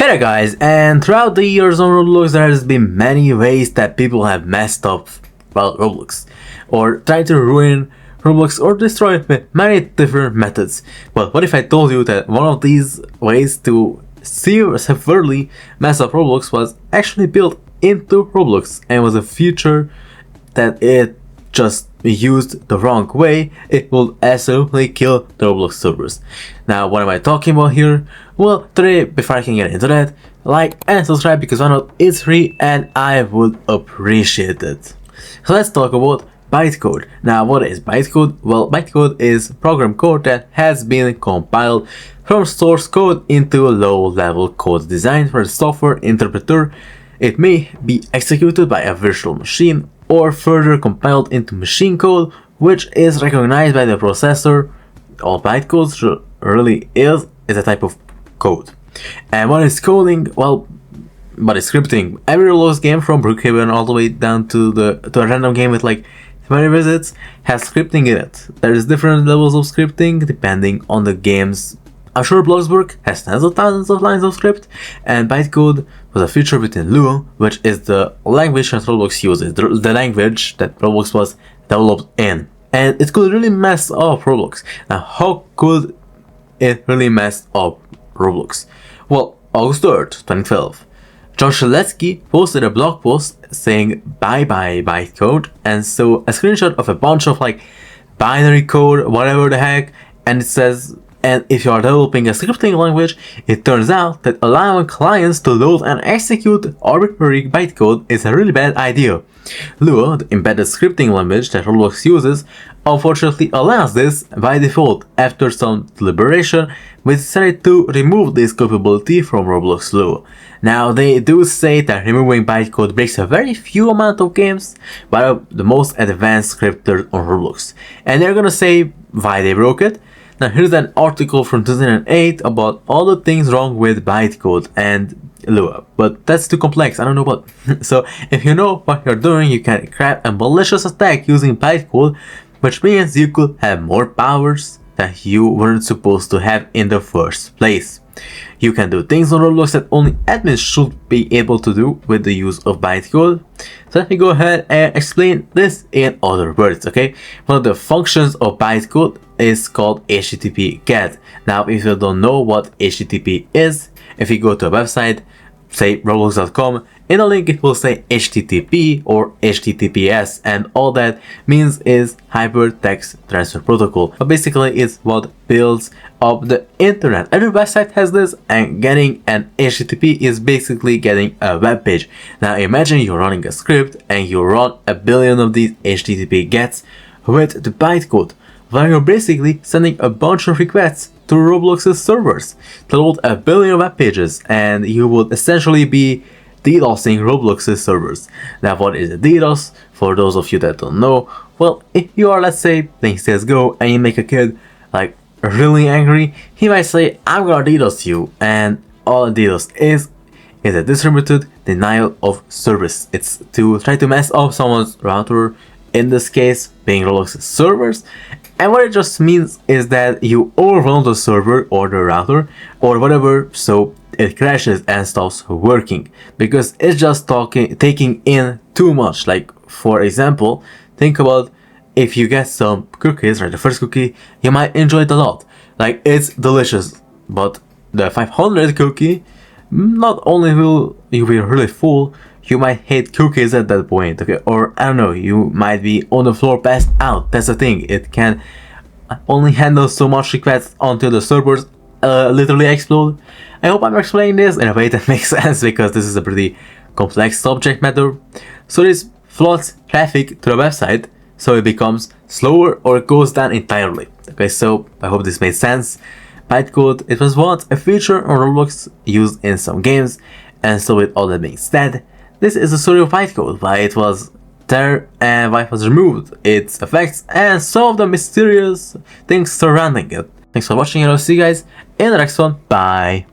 Hey there guys, and throughout the years on Roblox there has been many ways that people have messed up, well, Roblox, or tried to ruin Roblox or destroy it with many different methods. But what if I told you that one of these ways to severely mess up Roblox was actually built into Roblox and was a feature that it just used the wrong way, it will absolutely kill the Roblox servers. Now, what am I talking about here? Well, today, before I can get into that, like and subscribe because why not? It's free and I would appreciate it. So let's talk about bytecode. Now, what is bytecode? Well, bytecode is program code that has been compiled from source code into low-level code designed for the software interpreter. It may be executed by a virtual machine or further compiled into machine code, which is recognized by the processor. All bytecode really is a type of code. And what is coding? Well, what is scripting? Every Roblox game from Brookhaven all the way down to a random game with like 20 visits has scripting in it. There is different levels of scripting depending on the game's. I'm sure Bloxburg has tens of thousands of lines of script, and bytecode was a feature within Lua, which is the language that Roblox uses, the language that Roblox was developed in. And it could really mess up Roblox. Now, how could it really mess up Roblox? Well, August 3rd, 2012, John Sheletsky posted a blog post saying bye bye bytecode, and so a screenshot of a bunch of like binary code, whatever the heck, and it says, and if you are developing a scripting language, it turns out that allowing clients to load and execute arbitrary bytecode is a really bad idea. Lua, the embedded scripting language that Roblox uses, unfortunately allows this by default. After some deliberation, we decided to remove this capability from Roblox Lua. Now, they do say that removing bytecode breaks a very few amount of games, but the most advanced scripters on Roblox. And they're gonna say why they broke it. Now, here's an article from 2008 about all the things wrong with bytecode and Lua, but that's too complex, I don't know what. So, if you know what you're doing, you can craft a malicious attack using bytecode, which means you could have more powers that you weren't supposed to have in the first place. You can do things on Roblox that only admins should be able to do with the use of bytecode. So let me go ahead and explain this in other words, okay? One of the functions of bytecode is called HTTP GET. Now, if you don't know what HTTP is, if you go to a website, say roblox.com, in the link it will say HTTP or HTTPS, and all that means is Hypertext Transfer Protocol. But basically it's what builds up the internet. Every website has this, and getting an HTTP is basically getting a web page. Now imagine you're running a script and you run a billion of these HTTP GETs with the bytecode, where you're basically sending a bunch of requests to Roblox's servers to load a billion web pages, and you would essentially be DDoSing Roblox's servers. Now, what is a DDoS? For those of you that don't know, well, if you are, let's say, playing CSGO and you make a kid like really angry, he might say, I'm gonna DDoS you, and all a DDoS is a distributed denial of service. It's to try to mess up someone's router, in this case being Roblox's servers. And what it just means is that you overwhelm the server or the router or whatever, so it crashes and stops working because it's just taking in too much. Like, for example, think about if you get some cookies, right? The first cookie, you might enjoy it a lot. Like, it's delicious, but the 500 cookie, not only will you be really full, you might hate cookies at that point, okay? Or, I don't know, you might be on the floor passed out. That's the thing, it can only handle so much requests until the servers literally explode. I hope I'm explaining this in a way that makes sense, because this is a pretty complex subject matter. So this floods traffic to the website, so it becomes slower or it goes down entirely. Okay, so I hope this made sense. Bytecode, it was once a feature on Roblox used in some games, and so with all that being said, this is the story of bytecode, why it was there and why it was removed, its effects, and some of the mysterious things surrounding it. Thanks for watching, and I'll see you guys in the next one. Bye!